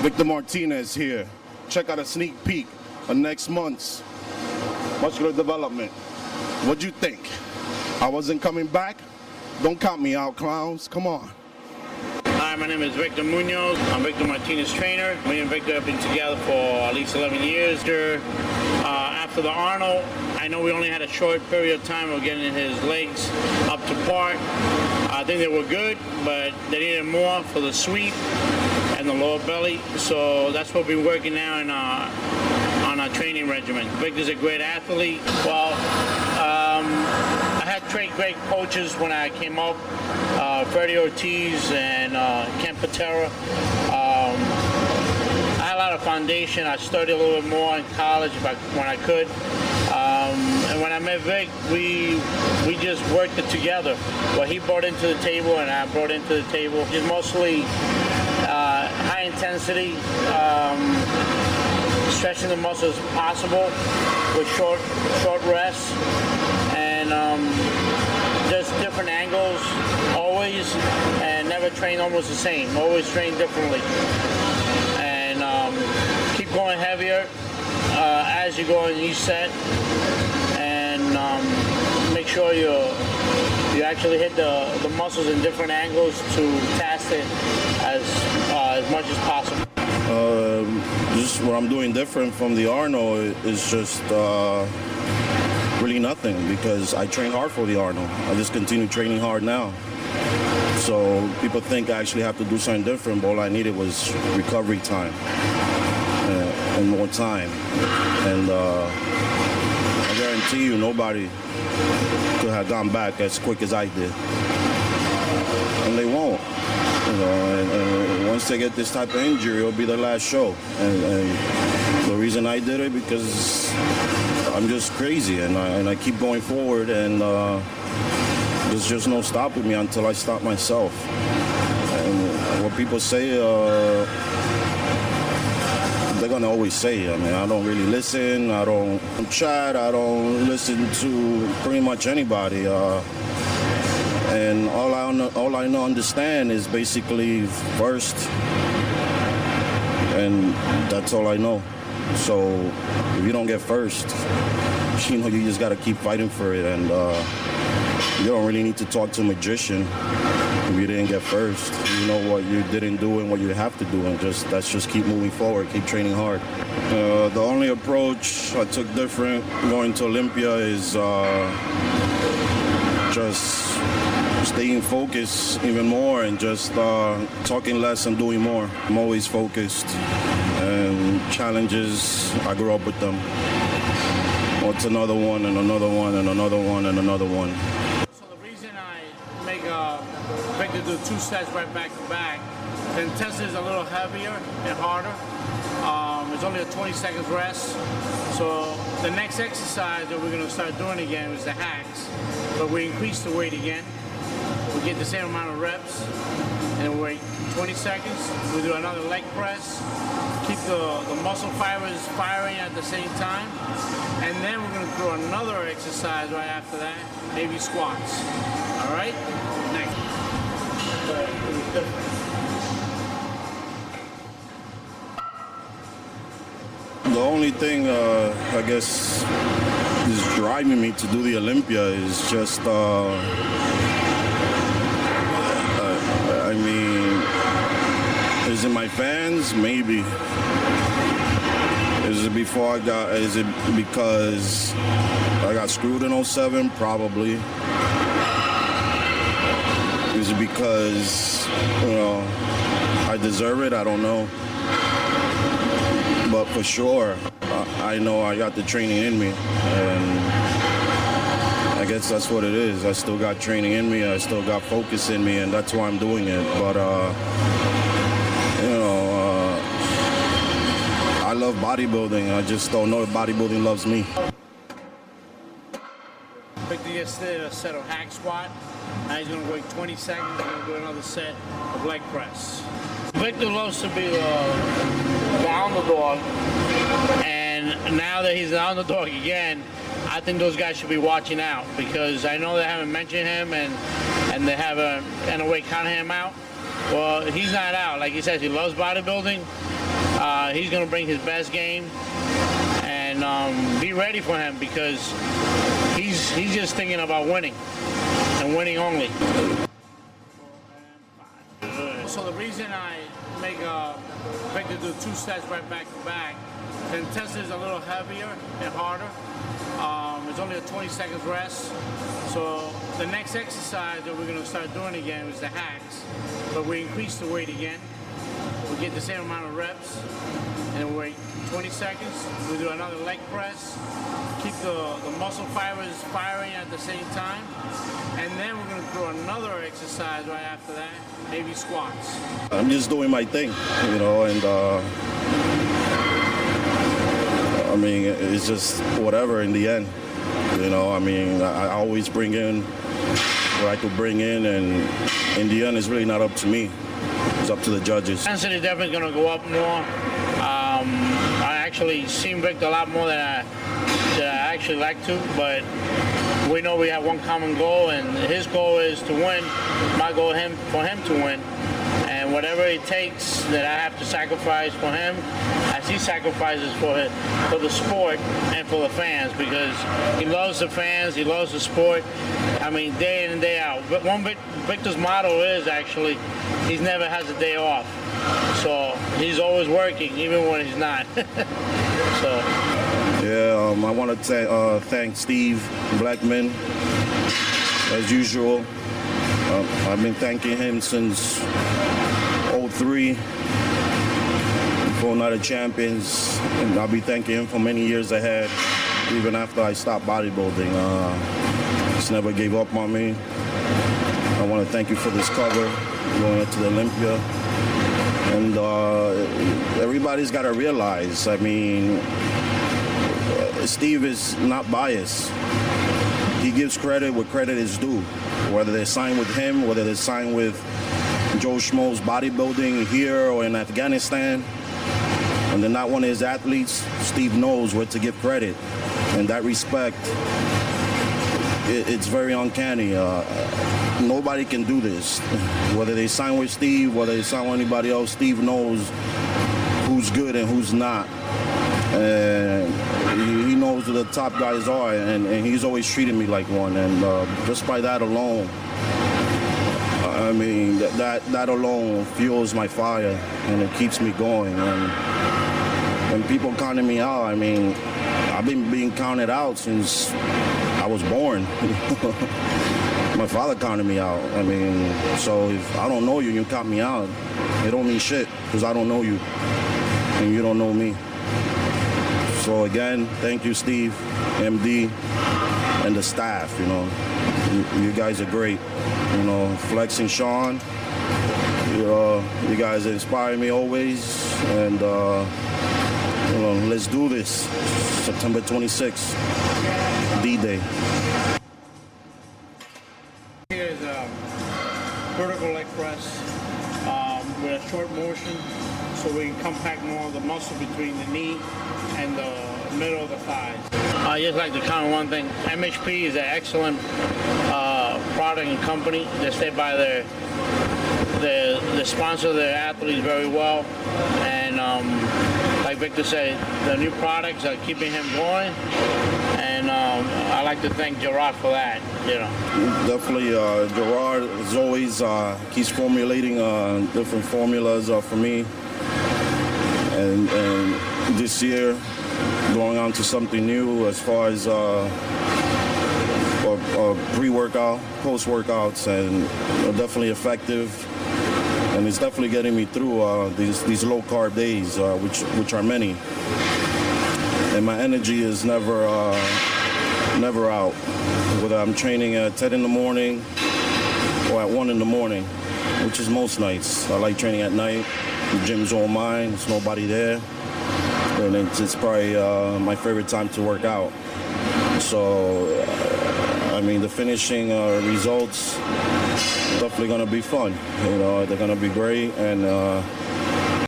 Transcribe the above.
Victor Martinez here. Check out a sneak peek of next month's muscular development. What'd you think? I wasn't coming back? Don't count me out, clowns. Come on. Hi, my name is Victor Munoz. I'm Victor Martinez trainer. Me and Victor have been together for at least 11 years. After the Arnold, I know we only had a short period of time of getting his legs up to par. I think they were good, but they needed more for the sweep and the lower belly. So that's what we're working now on our training regimen. Victor's a great athlete. Well, I had great coaches when I came up, Freddie Ortiz and Ken Patera. I had a lot of foundation. I studied a little bit more in college when I could. And when I met Vic, we just worked it together. What he brought into the table and I brought into the table is mostly high intensity, stretching the muscles as possible with short rests, and just different angles always, and never train almost the same. Always train differently, and keep going heavier as you go in each set, and make sure you actually hit the muscles in different angles to task it as much as possible. Just what I'm doing different from the Arnold is just really nothing, because I train hard for the Arnold. I just continue training hard now. So people think I actually have to do something different, but all I needed was recovery time and more time. And I guarantee you nobody could have gone back as quick as I did. And they won't. You know, and once they get this type of injury, it'll be their last show. And the reason I did it, because I'm just crazy, and I keep going forward, and there's just no stopping me until I stop myself. And what people say, they're gonna always say. I mean, I don't really listen. I don't chat. I don't listen to pretty much anybody. And all I understand is basically first, and that's all I know. So if you don't get first, you know, you just got to keep fighting for it, and you don't really need to talk to a magician if you didn't get first. You know what you didn't do and what you have to do, and let's just keep moving forward, keep training hard. The only approach I took different going to Olympia is just staying focused even more, and just talking less and doing more. I'm always focused, and challenges, I grew up with them. What's another one and another one and another one and another one. So the reason I make Victor do 2 sets right back to back, the intensity is a little heavier and harder. It's only a 20 seconds rest. So the next exercise that we're going to start doing again is the hacks, but we increase the weight again. We get the same amount of reps, and we wait 20 seconds. We do another leg press, keep the muscle fibers firing at the same time, and then we're going to do another exercise right after that, maybe squats. All right? Next. The only thing, I guess, is driving me to do the Olympia is just, I mean, is it my fans? Maybe. Is it because I got screwed in 07? Probably. Is it because, you know, I deserve it? I don't know. But for sure, I know I got the training in me, and I guess that's what it is. I still got training in me, I still got focus in me, and that's why I'm doing it. But, you know, I love bodybuilding. I just don't know if bodybuilding loves me. Victor just did a set of hack squat. Now he's going to wait 20 seconds. We're going to do another set of leg press. Victor loves to be the underdog, and now that he's the underdog again, I think those guys should be watching out, because I know they haven't mentioned him, and they haven't, in a way, counted him out. Well, he's not out. Like he says, he loves bodybuilding. He's going to bring his best game, and be ready for him because he's just thinking about winning and winning only. So the reason I make Victor do 2 sets right back to back, the intensity is a little heavier and harder. It's only a 20 seconds rest. So the next exercise that we're going to start doing again is the hacks, but we increase the weight again. We get the same amount of reps and we wait 20 seconds. We do another leg press, keep the muscle fibers firing at the same time, and then we're going to do another exercise right after that, maybe squats. I'm just doing my thing, you know, and I mean, it's just whatever in the end, you know. I mean, I always bring in what I could bring in, and in the end, it's really not up to me. It's up to the judges. Intensity is definitely going to go up more. I actually seen Victor a lot more than I actually like to, but we know we have one common goal, and his goal is to win. My goal for him to win, and whatever it takes that I have to sacrifice for him, as he sacrifices for the sport and for the fans, because he loves the fans, he loves the sport. I mean, day in and day out. But Victor's motto is actually, he never has a day off. So he's always working, even when he's not. So. Yeah, I want to thank Steve Blackman, as usual. I've been thanking him since 2003, before Night of Champions, and I'll be thanking him for many years ahead, even after I stopped bodybuilding. Just never gave up on me. I want to thank you for this cover, going into the Olympia. And everybody's got to realize, I mean, Steve is not biased. He gives credit where credit is due. Whether they sign with him, whether they sign with Joe Schmo's bodybuilding here or in Afghanistan, and they're not one of his athletes, Steve knows where to give credit. In that respect, it's very uncanny. Nobody can do this. Whether they sign with Steve, whether they sign with anybody else, Steve knows who's good and who's not. And he knows who the top guys are, and he's always treated me like one. And just by that alone, I mean, that alone fuels my fire, and it keeps me going. And when people counting me out, I mean, I've been being counted out since I was born. My father counted me out. I mean, so if I don't know you, you count me out, it don't mean shit, because I don't know you, and you don't know me. So again, thank you, Steve, MD, and the staff, you know. You guys are great. You know, Flex and Sean, you guys inspire me always. And, you know, let's do this. September 26th, D-Day. Here's a vertical leg press with a short motion, so we can compact more of the muscle between the knee and the middle of the thighs. I just like to comment one thing. MHP is an excellent product and company. They stay by they sponsor their athletes very well, and like Victor said, the new products are keeping him going, and I like to thank Gerard for that. You know, definitely, Gerard is always keeps formulating different formulas for me, and this year going on to something new as far as pre-workout, post-workouts, and definitely effective. And it's definitely getting me through these low-carb days, which are many. And my energy is never out. Whether I'm training at 10 in the morning or at 1 in the morning, which is most nights. I like training at night. The gym's all mine. There's nobody there. And it's probably my favorite time to work out. So, I mean, the finishing results definitely going to be fun. You know, they're going to be great, and